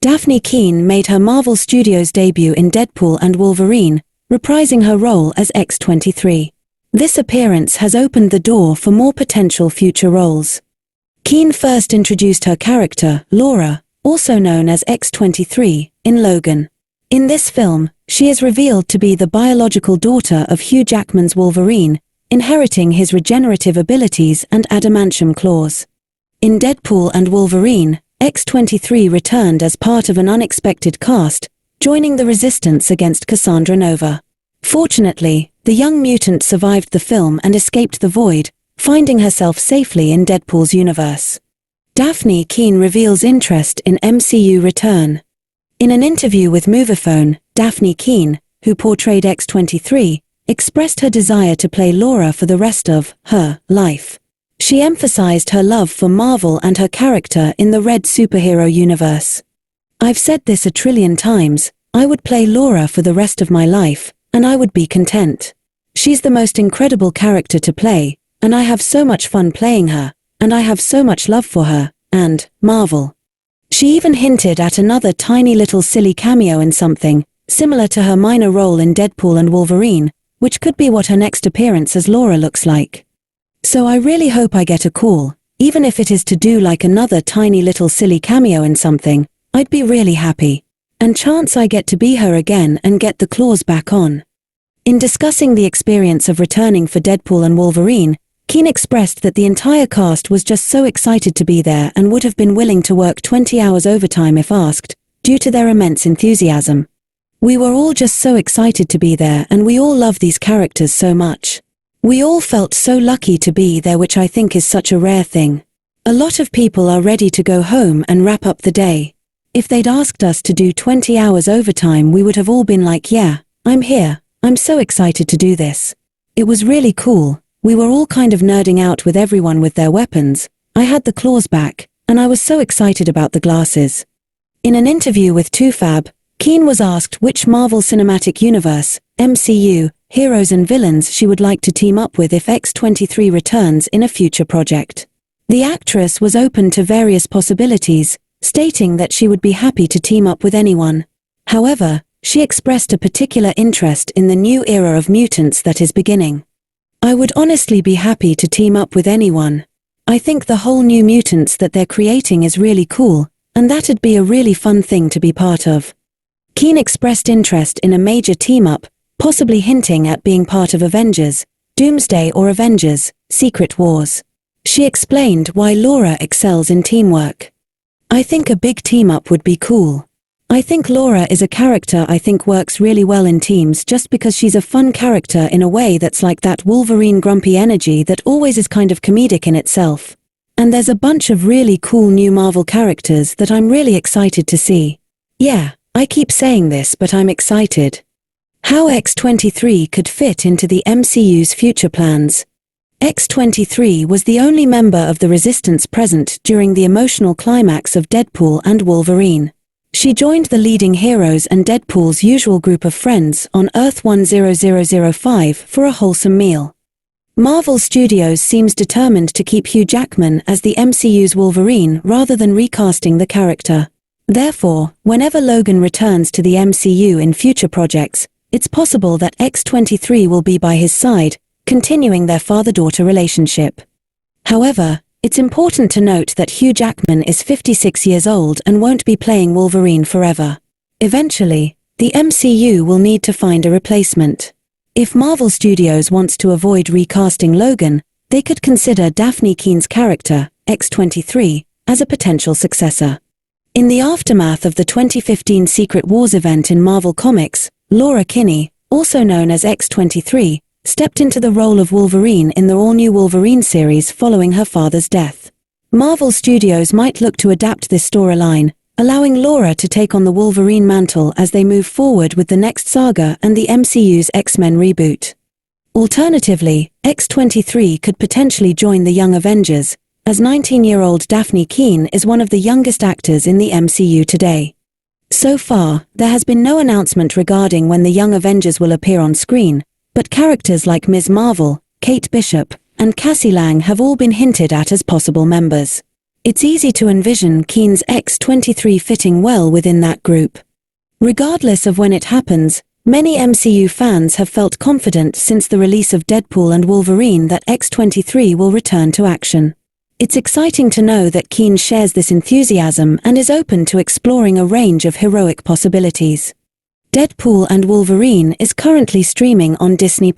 Dafne Keen made her Marvel Studios debut in Deadpool and Wolverine, reprising her role as X-23. This appearance has opened the door for more potential future roles. Keen first introduced her character, Laura, also known as X-23, in Logan. In this film, she is revealed to be the biological daughter of Hugh Jackman's Wolverine, inheriting his regenerative abilities and adamantium claws. In Deadpool and Wolverine, X-23 returned as part of an unexpected cast, joining the resistance against Cassandra Nova. Fortunately, the young mutant survived the film and escaped the void, finding herself safely in Deadpool's universe. Dafne Keen reveals interest in MCU return. In an interview with Moviefone, Dafne Keen, who portrayed X-23, expressed her desire to play Laura for the rest of her life. She emphasized her love for Marvel and her character in the Red superhero universe. "I've said this a trillion times, I would play Laura for the rest of my life, and I would be content. She's the most incredible character to play, and I have so much fun playing her, and I have so much love for her, and Marvel." She even hinted at another tiny little silly cameo in something, similar to her minor role in Deadpool and Wolverine, which could be what her next appearance as Laura looks like. "So I really hope I get a call, even if it is to do like another tiny little silly cameo in something, I'd be really happy. And chance I get to be her again and get the claws back on." In discussing the experience of returning for Deadpool and Wolverine, Keen expressed that the entire cast was just so excited to be there and would have been willing to work 20 hours overtime if asked, due to their immense enthusiasm. "We were all just so excited to be there and we all love these characters so much. We all felt so lucky to be there, which I think is such a rare thing. A lot of people are ready to go home and wrap up the day. If they'd asked us to do 20 hours overtime, we would have all been like, yeah, I'm here, I'm so excited to do this. It was really cool. We were all kind of nerding out with everyone with their weapons. I had the claws back, and I was so excited about the glasses." In an interview with 2Fab, Keen was asked which Marvel Cinematic Universe, MCU, heroes and villains she would like to team up with if X-23 returns in a future project. The actress was open to various possibilities, stating that she would be happy to team up with anyone. However, she expressed a particular interest in the new era of mutants that is beginning. "I would honestly be happy to team up with anyone. I think the whole new mutants that they're creating is really cool, and that'd be a really fun thing to be part of." Keen expressed interest in a major team-up, possibly hinting at being part of Avengers, Doomsday or Avengers, Secret Wars. She explained why Laura excels in teamwork. "I think a big team-up would be cool. I think Laura is a character I think works really well in teams just because she's a fun character in a way that's like that Wolverine grumpy energy that always is kind of comedic in itself. And there's a bunch of really cool new Marvel characters that I'm really excited to see. Yeah, I keep saying this, but I'm excited." How X-23 could fit into the MCU's future plans. X-23 was the only member of the Resistance present during the emotional climax of Deadpool and Wolverine. She joined the leading heroes and Deadpool's usual group of friends on Earth 10005 for a wholesome meal. Marvel Studios seems determined to keep Hugh Jackman as the MCU's Wolverine rather than recasting the character. Therefore, whenever Logan returns to the MCU in future projects, it's possible that X-23 will be by his side, continuing their father-daughter relationship. However, it's important to note that Hugh Jackman is 56 years old and won't be playing Wolverine forever. Eventually, the MCU will need to find a replacement. If Marvel Studios wants to avoid recasting Logan, they could consider Dafne Keen's character, X-23, as a potential successor. In the aftermath of the 2015 Secret Wars event in Marvel Comics, Laura Kinney, also known as X-23, stepped into the role of Wolverine in the all-new Wolverine series following her father's death. Marvel Studios might look to adapt this storyline, allowing Laura to take on the Wolverine mantle as they move forward with the next saga and the MCU's X-Men reboot. Alternatively, X-23 could potentially join the Young Avengers, as 19-year-old Dafne Keen is one of the youngest actors in the MCU today. So far, there has been no announcement regarding when the Young Avengers will appear on screen, but characters like Ms. Marvel, Kate Bishop, and Cassie Lang have all been hinted at as possible members. It's easy to envision Keane's X-23 fitting well within that group. Regardless of when it happens, many MCU fans have felt confident since the release of Deadpool and Wolverine that X-23 will return to action. It's exciting to know that Keane shares this enthusiasm and is open to exploring a range of heroic possibilities. Deadpool and Wolverine is currently streaming on Disney+.